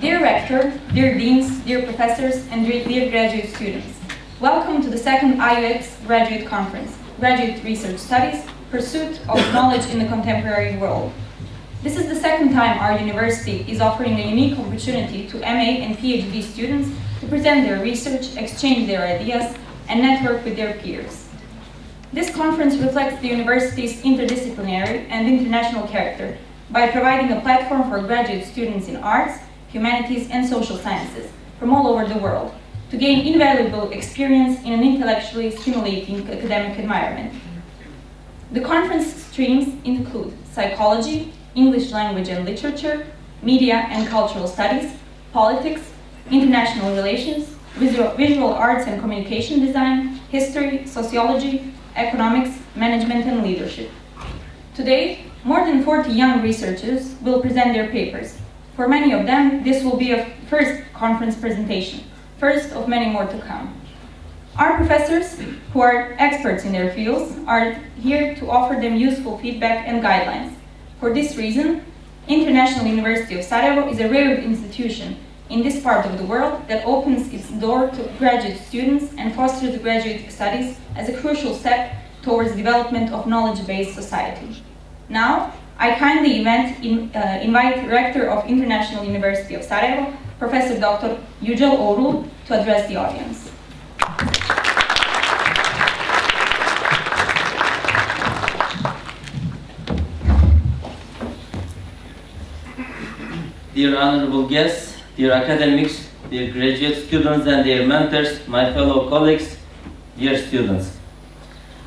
Dear Rector, dear Deans, dear Professors, and dear graduate students, welcome to the second IUS Graduate Conference, Graduate Research Studies, Pursuit of Knowledge in the Contemporary World. This is the second time our university is offering a unique opportunity to MA and PhD students to present their research, exchange their ideas, and network with their peers. This conference reflects the university's interdisciplinary and international character by providing a platform for graduate students in arts, humanities, and social sciences from all over the world to gain invaluable experience in an intellectually stimulating academic environment. The conference streams include psychology, English language and literature, media and cultural studies, politics, international relations, visual arts and communication design, history, sociology, economics, management, and leadership. Today, more than 40 young researchers will present their papers. For many of them, this will be a first conference presentation, first of many more to come. Our professors, who are experts in their fields, are here to offer them useful feedback and guidelines. For this reason, International University of Sarajevo is a rare institution in this part of the world that opens its door to graduate students and fosters graduate studies as a crucial step towards the development of knowledge-based society. Now, I kindly invite Rector of International University of Sarajevo, Professor Dr. Yücel Oğurlu, to address the audience. Dear honorable guests, dear academics, dear graduate students and their mentors, my fellow colleagues, dear students.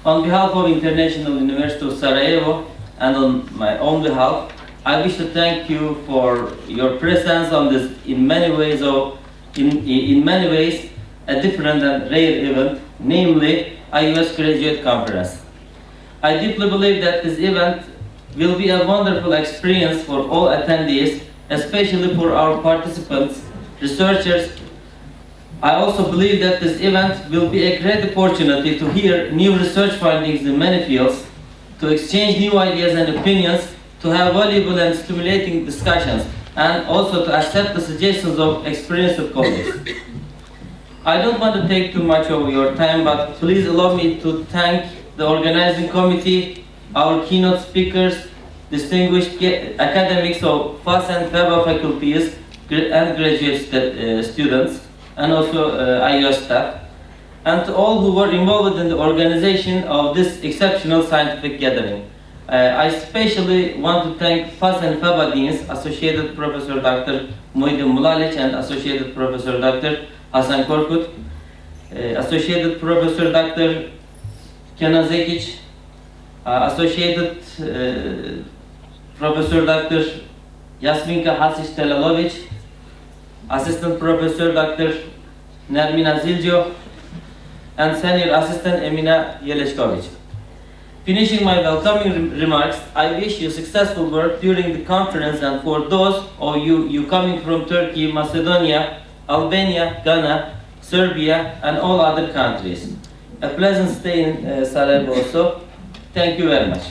On behalf of International University of Sarajevo and on my own behalf, I wish to thank you for your presence on this in many ways a different and rare event, namely IUS Graduate Conference. I deeply believe that this event will be a wonderful experience for all attendees, especially for our participants, researchers. I also believe that this event will be a great opportunity to hear new research findings in many fields, to exchange new ideas and opinions, to have valuable and stimulating discussions, and also to accept the suggestions of experienced colleagues. I don't want to take too much of your time, but please allow me to thank the organizing committee, our keynote speakers, distinguished academics of FAS and FEBA faculties and graduate students, and also IUS staff, and to all who were involved in the organization of this exceptional scientific gathering. I especially want to thank FAS and FEBA Deans, Associated Professor Dr. Muhyiddin Mulalic and Associated Professor Dr. Hasan Korkut, Associated Professor Dr. Kenan Zekic, Associated Professor Dr. Yasminka Hasic-Telalovic, Assistant Professor Dr. Nermina Ziljo, and Senior Assistant Emina Jelešković. Finishing my welcoming remarks, I wish you successful work during the conference, and for those of you coming from Turkey, Macedonia, Albania, Ghana, Serbia, and all other countries. A pleasant stay in Sarajevo also. Thank you very much.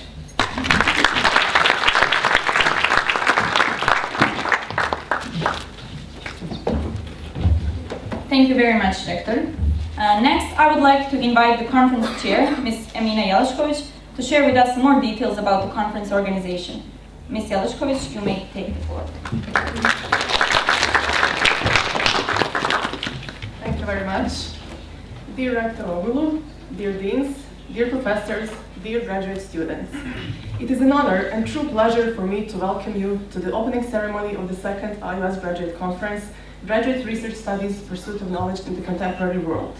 Thank you very much, Rector. Next, I would like to invite the conference chair, Ms. Emina Jelešković, to share with us more details about the conference organization. Ms. Jelešković, you may take the floor. Thank you very much. Dear Rector Oğurlu, dear deans, dear professors, dear graduate students. It is an honor and true pleasure for me to welcome you to the opening ceremony of the second IUS Graduate Conference, Graduate Research Studies, Pursuit of Knowledge in the Contemporary World.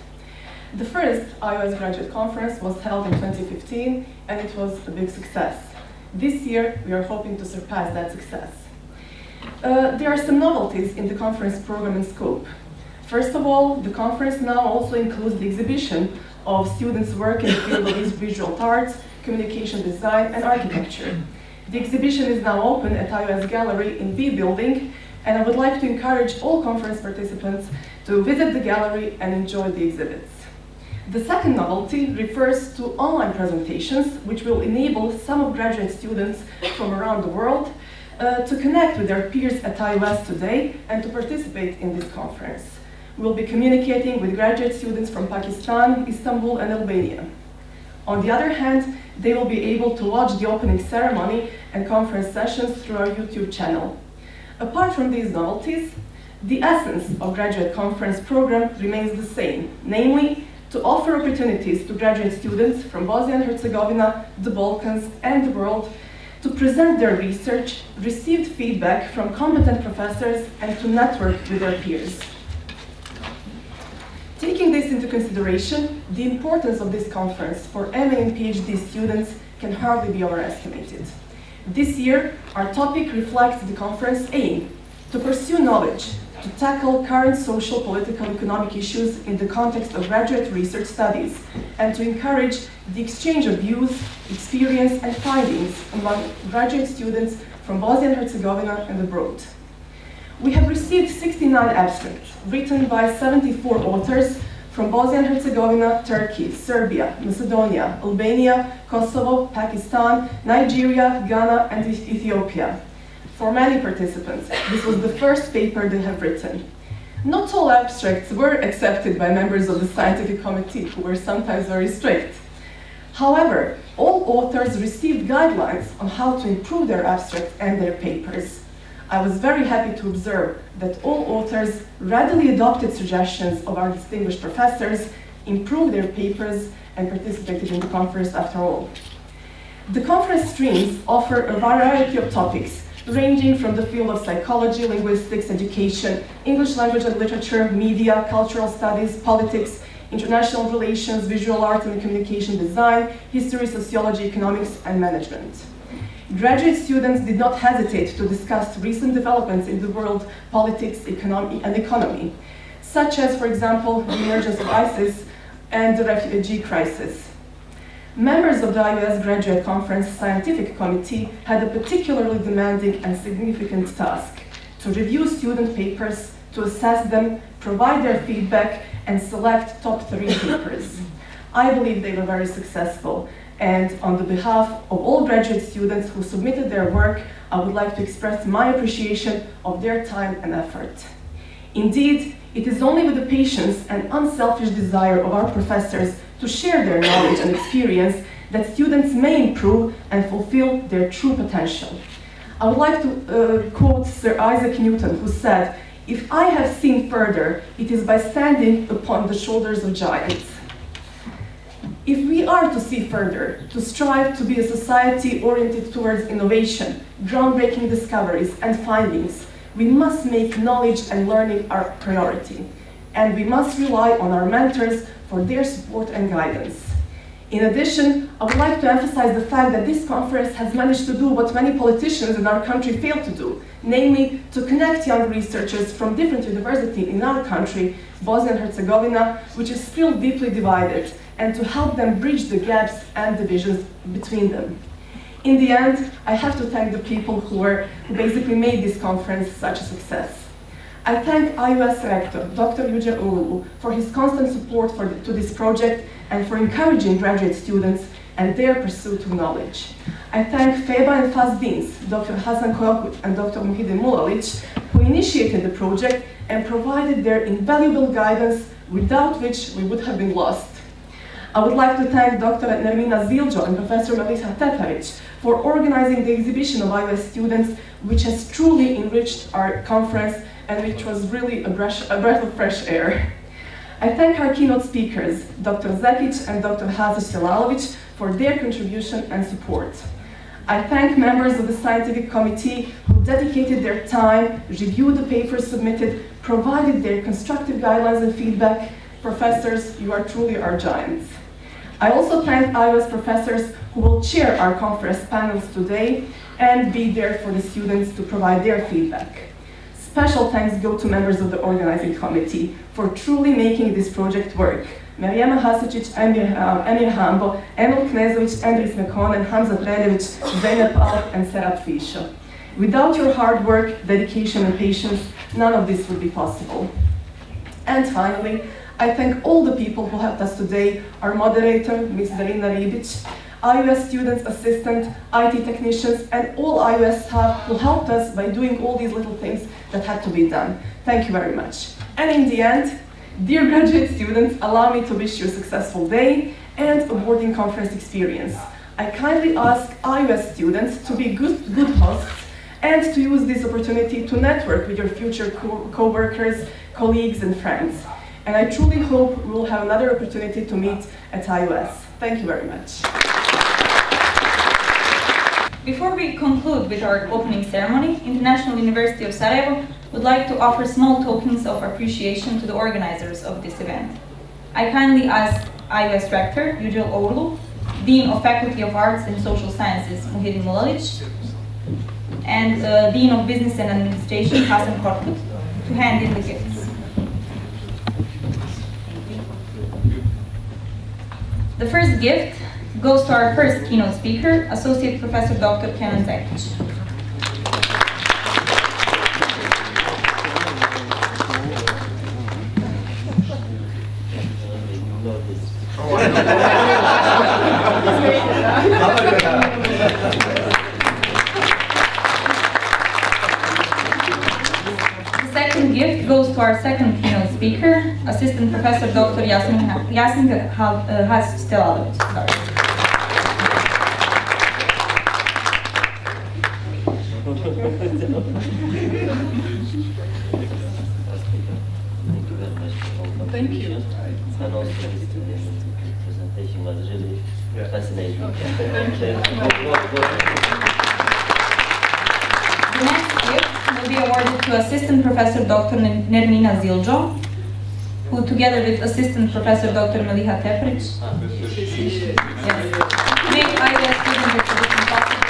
The first IUS Graduate Conference was held in 2015, and it was a big success. This year, we are hoping to surpass that success. There are some novelties in the conference program and scope. First of all, the conference now also includes the exhibition of students' work in the field of visual arts, communication design, and architecture. The exhibition is now open at IUS Gallery in B building, and I would like to encourage all conference participants to visit the gallery and enjoy the exhibits. The second novelty refers to online presentations, which will enable some of graduate students from around the world to connect with their peers at IUS today and to participate in this conference. We'll be communicating with graduate students from Pakistan, Istanbul, and Albania. On the other hand, they will be able to watch the opening ceremony and conference sessions through our YouTube channel. Apart from these novelties, the essence of Graduate Conference program remains the same, namely, to offer opportunities to graduate students from Bosnia and Herzegovina, the Balkans, and the world to present their research, receive feedback from competent professors, and to network with their peers. Taking this into consideration, the importance of this conference for MA and PhD students can hardly be overestimated. This year, our topic reflects the conference aim: to pursue knowledge, to tackle current social, political, economic issues in the context of graduate research studies, and to encourage the exchange of views, experience, and findings among graduate students from Bosnia and Herzegovina and abroad. We have received 69 abstracts written by 74 authors from Bosnia and Herzegovina, Turkey, Serbia, Macedonia, Albania, Kosovo, Pakistan, Nigeria, Ghana, and Ethiopia. For many participants, this was the first paper they have written. Not all abstracts were accepted by members of the scientific committee, who were sometimes very strict. However, all authors received guidelines on how to improve their abstracts and their papers. I was very happy to observe that all authors readily adopted suggestions of our distinguished professors, improved their papers, and participated in the conference after all. The conference streams offer a variety of topics, ranging from the field of psychology, linguistics, education, English language and literature, media, cultural studies, politics, international relations, visual art and communication design, history, sociology, economics, and management. Graduate students did not hesitate to discuss recent developments in the world, politics, economy, such as, for example, the emergence of ISIS and the refugee crisis. Members of the IUS Graduate Conference Scientific Committee had a particularly demanding and significant task: to review student papers, to assess them, provide their feedback, and select top 3 papers. I believe they were very successful, and on the behalf of all graduate students who submitted their work, I would like to express my appreciation of their time and effort. Indeed, it is only with the patience and unselfish desire of our professors to share their knowledge and experience that students may improve and fulfill their true potential. I would like to quote Sir Isaac Newton, who said, "If I have seen further, it is by standing upon the shoulders of giants." If we are to see further, to strive to be a society oriented towards innovation, groundbreaking discoveries, and findings, we must make knowledge and learning our priority, and we must rely on our mentors for their support and guidance. In addition, I would like to emphasize the fact that this conference has managed to do what many politicians in our country failed to do, namely to connect young researchers from different universities in our country, Bosnia and Herzegovina, which is still deeply divided, and to help them bridge the gaps and divisions between them. In the end, I have to thank the people who basically made this conference such a success. I thank IUS Rector, Dr. Yücel Oğurlu, for his constant support to this project and for encouraging graduate students and their pursuit of knowledge. I thank FEBA and FAS Deans, Dr. Hasan Koyakut and Dr. Muhyiddin Mulalic, who initiated the project and provided their invaluable guidance, without which we would have been lost. I would like to thank Dr. Emina and Professor Melisa Tetaric for organizing the exhibition of IUS students, which has truly enriched our conference and which was really a breath of fresh air. I thank our keynote speakers, Dr. Zekic and Dr. Hazic Selalovic, for their contribution and support. I thank members of the scientific committee who dedicated their time, reviewed the papers submitted, provided their constructive guidelines and feedback. Professors, you are truly our giants. I also thank IUS professors who will chair our conference panels today and be there for the students to provide their feedback. Special thanks go to members of the organizing committee for truly making this project work. Marijana Hasičić, Emir Hambo, Emil Knezović, Andris Mekonen, Hamza Predević, Zeynep Alp, and Serap Fischer. Without your hard work, dedication, and patience, none of this would be possible. And finally, I thank all the people who helped us today, our moderator, Ms. Darina Ribic, IUS students, assistant, IT technicians, and all IUS staff who helped us by doing all these little things that had to be done. Thank you very much. And in the end, dear graduate students, allow me to wish you a successful day and a boarding conference experience. I kindly ask IUS students to be good hosts and to use this opportunity to network with your future co-workers, colleagues, and friends. And I truly hope we will have another opportunity to meet at IUS. Thank you very much. Before we conclude with our opening ceremony, International University of Sarajevo would like to offer small tokens of appreciation to the organizers of this event. I kindly ask IUS Rector, Yücel Oğurlu, Dean of Faculty of Arts and Social Sciences, Emina Elish, and Dean of Business and Administration, Hasan Korkut, to hand in the gifts. The first gift goes to our first keynote speaker, Associate Professor Dr. Kenan Zekic. The second gift goes to our second keynote speaker, Assistant Professor Dr. Yasin Hastelalović. Thank you. And also the presentation was really fascinating. The next gift will be awarded to Assistant Professor Dr. Nermina Ziljo, who together with Assistant Professor Dr. Meliha Teprić, make IUS student exhibition possible.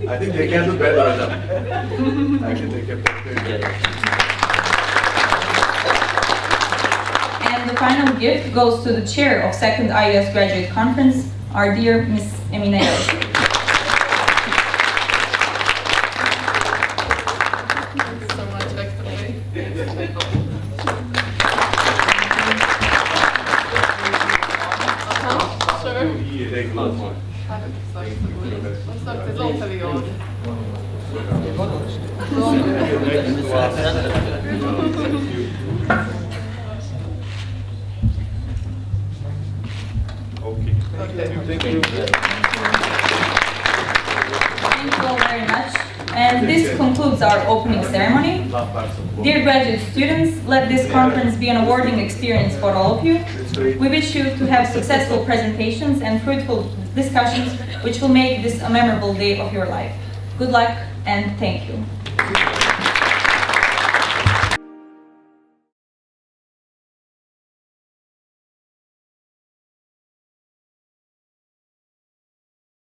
I think they can do better than that. I can take a picture. And the final gift goes to the chair of second IUS Graduate Conference, our dear Miss Amira Elish. Thank you so much, Victor. Thank you. Thank you all very much. And this concludes our opening ceremony. Dear graduate students, let this conference be an awarding experience for all of you. We wish you to have successful presentations and fruitful discussions which will make this a memorable day of your life. Good luck and thank you.